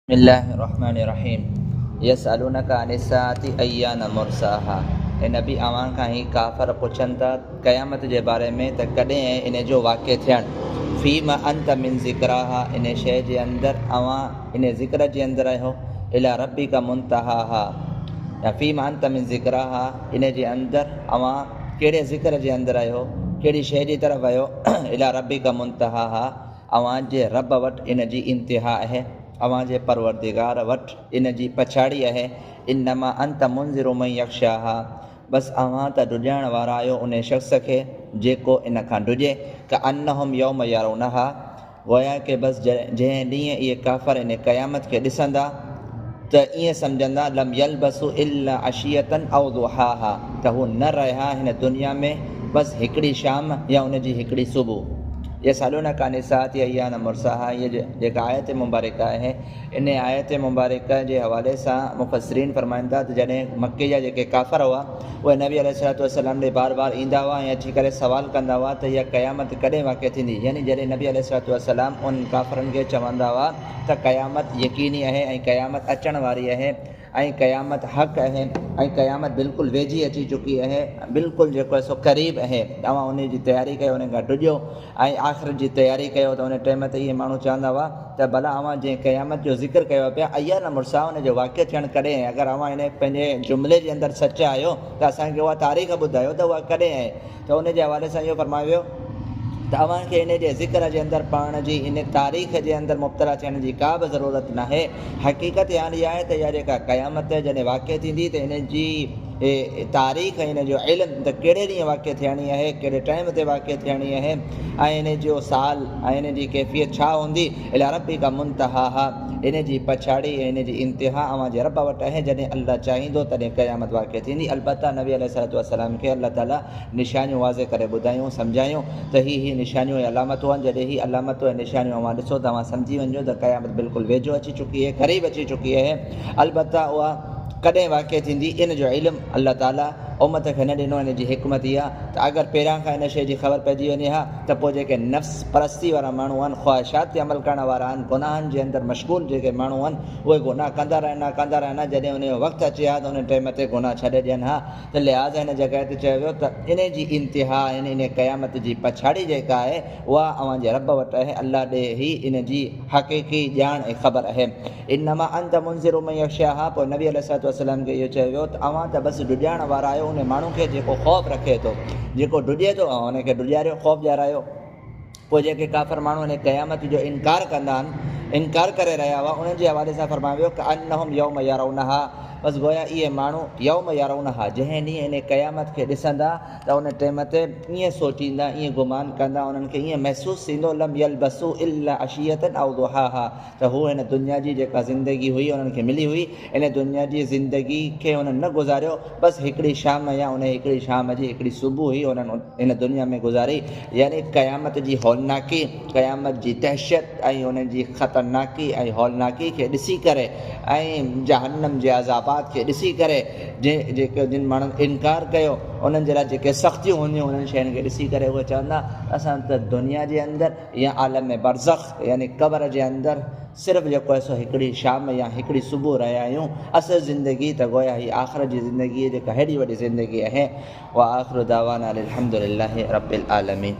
बिस्मिल्लाहिर्रहमानिर्रहीम यसअलूनका अनिस्साअति अय्याना मुर्साहा। ए नबी अवां खां ही काफ़र पुछनि था क़यामत जे बारे में त कॾहिं इन जो वाक़िअ थियणु। फ़ीमा अंत मिन ज़िक्राहा, इन शइ जे अंदरि अवां इन ज़िक्र जे अंदरि आहियो। इला रब्बिका मुंतहाहा, या फ़ीमा अंत मिन ज़िक्राहा, इन जे अंदरि अवां कहिड़े ज़िक्र जे अंदरि आहियो, कहिड़ी शइ जी तरफ़ आहियो। इला रब्बिका मुंतहाहा, अवां जे रब वटि इन जी इंतिहा आहे, अवां जे परवरदिगार वटि इन जी पछाड़ी आहे। इन्नमा अंत मुंज़िरु मन यख़्शाहा, बसि अवां त ॾुॼाइण वारा आहियो उन शख़्स खे जेको इन खां ॾुॼे। क अन्नहुम यौम यरौनहा, गोया के बसि जंहिं ॾींहुं इहे काफ़र इन क़यामत खे ॾिसंदा त ईअं सम्झंदा लम यलबसु इल्ला अशियतन औ दुहाहा, त हू न रहिया हिन दुनिया में बसि हिकिड़ी शाम या उन जी हिकिड़ी सुबुह। यसअलूनका अनिस्साअति अय्याना मुर्साहा, ये जेका आयत मुबारक आहे, इन आयत मुबारक जे हवाले सां मुफ़स्सिरीन फरमाइनि था त जॾहिं मके जा जेके काफ़र हुआ उहे नबी अलैहिस्सलातु वस्सलाम ॾे बार बार ईंदा हुआ ऐं अची करे सवाल कंदा हुआ त इहा क़यामत कॾहिं वाक़िअ थींदी। यानी जॾहिं नबी अलैहिस्सलातु वस्सलाम उन काफ़रनि खे चवंदा हुआ त क़यामत यकीनी आहे ऐं क़यामत अचण वारी आहे ऐं क़यामत हक़ आहे ऐं क़यामत बिल्कुलु वेझी अची चुकी आहे, बिल्कुलु जेको आहे सो क़रीब आहे, तव्हां उन जी तयारी कयो, उन खां ॾुजो ऐं आख़िरत जी तयारी कयो। त उन टाइम ते इहे माण्हू चवंदा हुआ त भला अवां जंहिं क़यामत जो ज़िक्र कयो पिया अय्याना मुर्साहा, उन जो वाक़िअ थियणु कॾहिं आहे। अगरि अवां इन पंहिंजे जुमिले जे अंदरि सचा आहियो त असांखे उहा तारीख़ ॿुधायो त उहा कॾहिं आहे। त उन जे हवाले सां इहो फरमायो वियो त अव्हांखे इन जे ज़िक्र जे अंदरि पढ़ण जी, इन तारीख़ जे अंदरि मुब्तला थियण जी का बि ज़रूरत न आहे। हक़ीक़त हाणे इहा आहे त इहा जेका क़यामत जॾहिं वाक़िअ थींदी त इन जी तारीख़, इन जो इल्मु त कहिड़े ॾींहुं वाक़िअ थियणी आहे, कहिड़े टाइम ते वाक़िअ थियणी आहे ऐं इन जो साल ऐं इन जी कैफ़ियत छा हूंदी। इला रब्बिका मुंतहाहा, इन जी पछाड़ी ऐं इन जी इंतिहा अवां जे रब वटि आहे। जॾहिं अल्लाह चाहींदो तॾहिं क़यामत वाक़िअ थींदी। अलबत्ता नबी अलैहिस्सलातु वस्सलाम खे अल्लाह ताला निशानियूं वाज़े करे ॿुधायूं, सम्झायूं त ही निशानियूं ऐं अलामतूं आहिनि। जॾहिं ही अलामतूं ऐं निशानियूं अवां ॾिसो त अवां सम्झी वञो त क़यामत बिल्कुलु वेझो अची चुकी आहे, क़रीब अची चुकी आहे। अलबत्ता उहा कॾहिं वाक़िअ थींदी इन जो इल्मु अल्लाह ताला उम्मत खे न ॾिनो। इन जी हिकमत इहा त अगरि पहिरियां खां इन शइ जी ख़बर पइजी वञे हा त पोइ जेके नफ़्स परस्ती वारा माण्हू आहिनि, ख़्वाहिशात ते अमल करण वारा आहिनि, गुनाहनि जे अंदरि मशगूल जेके माण्हू आहिनि, उहे गुनाह कंदा रहंदा। जॾहिं उन जो वक़्तु अचे हा त उन टाइम ते गुनाह छॾे ॾियनि हा। त लिहाज़ा हिन जॻह ते चयो वियो त इन जी इंतिहा, इन क़यामत जी पछाड़ी जेका आहे उहा अवां जे रब वटि आहे। अल्लाह ॾे ई इन जी हक़ीक़ी ॼाण ऐं ख़बर आहे। इन्नमा अंत मुंज़िरु मन यख़्शाहा, पोइ नबी अलैहिस्सलातु वस्सलाम खे इहो चयो वियो त अवां त बसि ॾुॼाइण वारा आहियो उन माण्हू खे जेको ख़ौफ़ रखे थो, जेको ॾुॼे थो उनखे ॾुॼारियो, ख़ौफ़ ॼारायो। पोइ जेके काफ़र माण्हू इन क़यामत जो इनकार कंदा आहिनि, इनकार करे रहिया हुआ, उन्हनि जे हवाले सां फरमायो वियो क अन्नहुम यौम यरौनहा, बसि गोया इहे माण्हू यौम यरौनहा, जंहिं ॾींहुं इन क़यामत खे ॾिसंदा त उन टाइम ते ईअं सोचींदा, ईअं गुमान कंदा, उन्हनि खे ईअं महसूसु थींदो लम यलबसु इल्ला अशियतन औ दुहाहा, त हू हिन दुनिया जी जेका ज़िंदगी हुई उन्हनि खे मिली हुई, इन दुनिया जी ज़िंदगी खे उन्हनि न गुज़ारियो, बसि हिकिड़ी शाम या उन हिकिड़ी शाम जी हिकिड़ी सुबुह हुई उन्हनि इन दुनिया में गुज़ारी। यानी क़यामत जी हौलनाकी, क़यामत जी दहशत ऐं उन जी ख़तरनाकी ऐं हौलनाकी खे ॾिसी करे ऐं जहन्नम जे अज़ाबात खे ॾिसी करे जिन माण्हुनि इनकार कयो, उन्हनि जे लाइ जेके सख़्तियूं हूंदियूं, उन्हनि शयुनि खे ॾिसी करे उहे चवंदा असां त दुनिया जे अंदरि या आलम बरज़ख़ यानी क़ब्र जे अंदरि सिर्फ़ु जेको आहे सो हिकिड़ी शाम या हिकिड़ी सुबुह रहिया आहियूं। असुलु ज़िंदगी त गोया ही आख़िरत जी ज़िंदगी जेका हेॾी वॾी ज़िंदगी आहे। व आख़िरु दावाना अनिल हम्दुलिल्लाहि रब्बिल आलमीन।